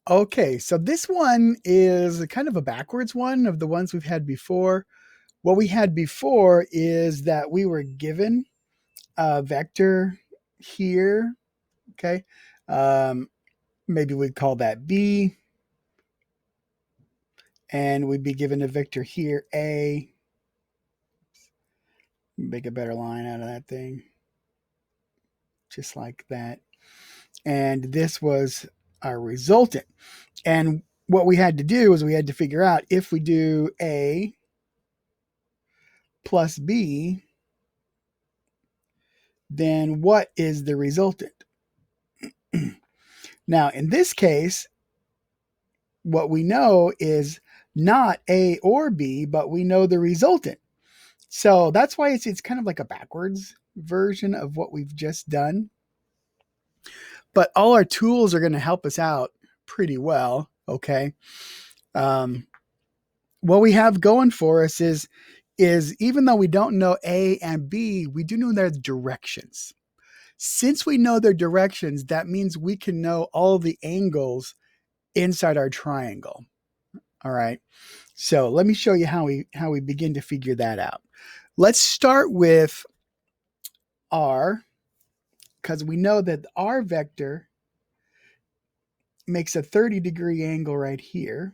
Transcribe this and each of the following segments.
Okay, so this one is kind of a backwards one of the ones we've had before. What we had before is that we were given a vector here. Okay. Um, Maybe we'd call that B, and we'd be given a vector here, A. Make a better line out of that thing, just like that. And this was our resultant. And what we had to do is we had to figure out if we do A plus B, then what is the resultant? Now, in this case, what we know is not A or B, but we know the resultant. So that's why it's kind of like a backwards version of what we've just done. But all our tools are going to help us out pretty well. Okay. Um, what we have going for us is even though we don't know A and B, we do know their directions. Since we know their directions, that means we can know all the angles inside our triangle. All right. So let me show you how we begin to figure that out. Let's start with R, because we know that R vector makes a 30-degree angle right here.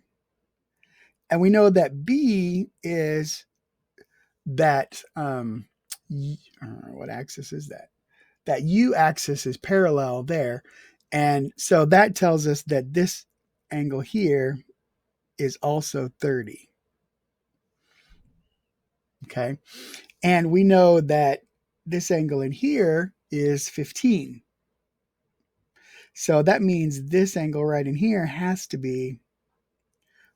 And we know that B is that, what axis is that? That U axis is parallel there. And so that tells us that this angle here is also 30. Okay. And we know that this angle in here is 15. So that means this angle right in here has to be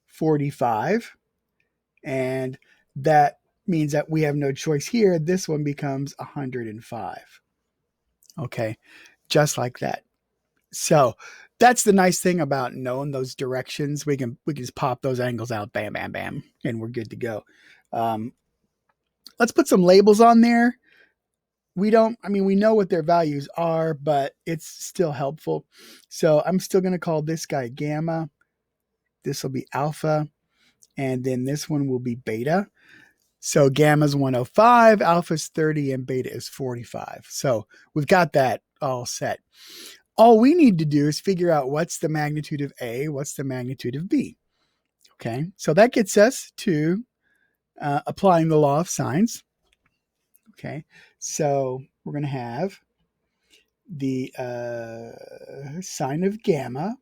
45. And that means that we have no choice here. This one becomes 105. Okay. Just like that. So that's the nice thing about knowing those directions. We can just pop those angles out, bam, bam, bam, and we're good to go. Um, let's put some labels on there. We know what their values are, but it's still helpful. So I'm still going to call this guy gamma. This will be alpha. And then this one will be beta. So gamma is 105, alpha is 30, and beta is 45. So we've got that all set. All we need to do is figure out what's the magnitude of A, what's the magnitude of B. Okay, so that gets us to applying the law of sines. Okay, so we're going to have the sine of gamma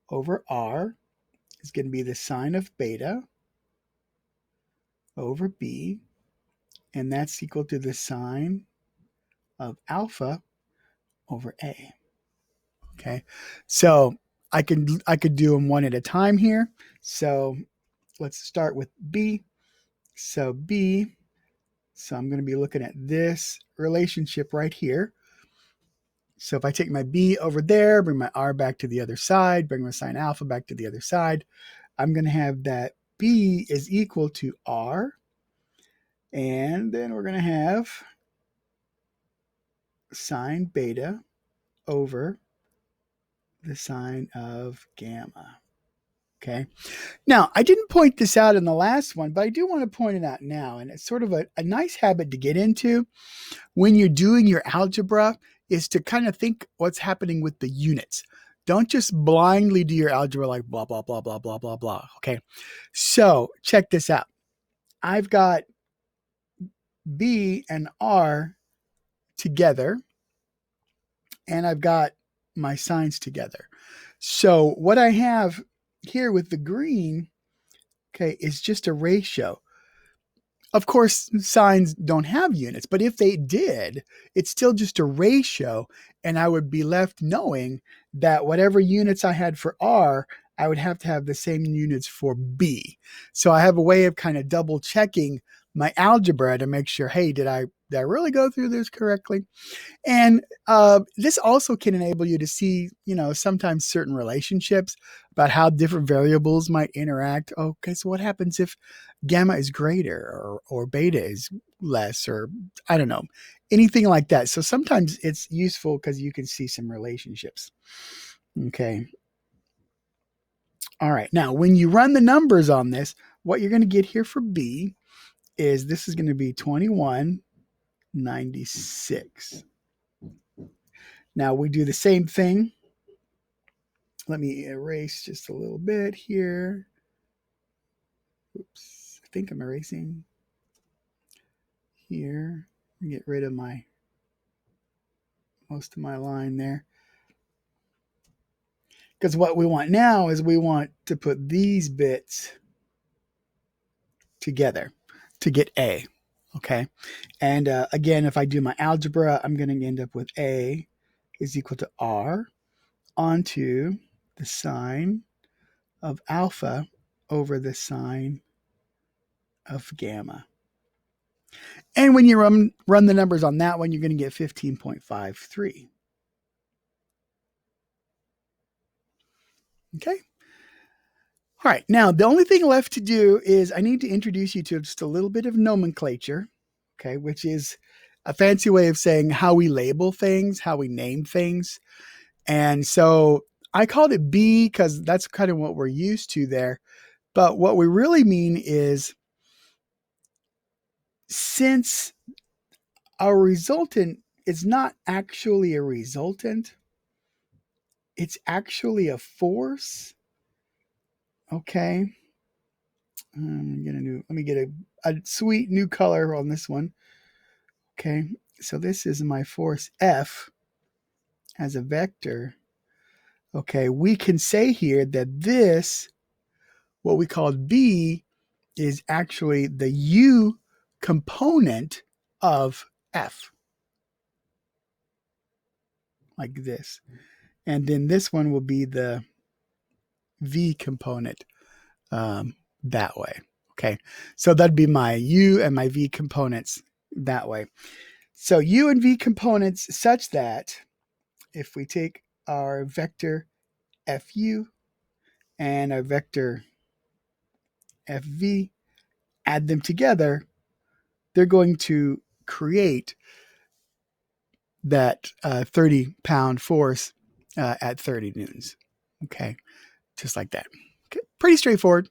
over R is going to be the sine of beta over B, and that's equal to the sine of alpha over A. Okay, so I could do them one at a time here. So let's start with B. So B, so I'm going to be looking at this relationship right here. So if I take my B over there, bring my R back to the other side, bring my sine alpha back to the other side, I'm going to have that B is equal to R. And then we're going to have sine beta over the sine of gamma. Okay. Now, I didn't point this out in the last one, but I do want to point it out now. And it's sort of a nice habit to get into when you're doing your algebra is to kind of think what's happening with the units. Don't just blindly do your algebra like blah, blah, blah, blah, blah, blah, blah. Okay. So check this out. I've got B and R together, and I've got my sines together. So what I have here with the green, okay, is just a ratio. Of course, sines don't have units, but if they did, it's still just a ratio, and I would be left knowing that whatever units I had for R, I would have to have the same units for B. So I have a way of kind of double checking my algebra to make sure, hey, did I really go through this correctly? And this also can enable you to see, sometimes certain relationships about how different variables might interact. Okay, so what happens if gamma is greater or beta is less, or I don't know, anything like that. So sometimes it's useful because you can see some relationships. Okay. All right. Now, when you run the numbers on this, what you're going to get here for B is this is going to be 2196. Now, we do the same thing. Let me erase just a little bit here. Oops. I think I'm erasing here. Get rid of most of my line there. Because what we want now is we want to put these bits together to get A. Okay. And again, if I do my algebra, I'm going to end up with A is equal to R onto the sine of alpha over the sine of gamma. And when you run the numbers on that one, you're going to get 15.53. Okay. All right. Now, the only thing left to do is I need to introduce you to just a little bit of nomenclature, okay, which is a fancy way of saying how we label things, how we name things. And so I called it B because that's kind of what we're used to there. But what we really mean is since our resultant is not actually a resultant, it's actually a force. Okay. Let me get a sweet new color on this one. Okay. So this is my force F as a vector. Okay. We can say here that this, what we called B, is actually the U component of F. Like this. And then this one will be the V component that way. Okay. So that'd be my U and my V components that way. So U and V components such that if we take our vector FU and our vector FV, add them together, they're going to create that 30-pound force at 30 newtons. Okay. Just like that. Okay. Pretty straightforward.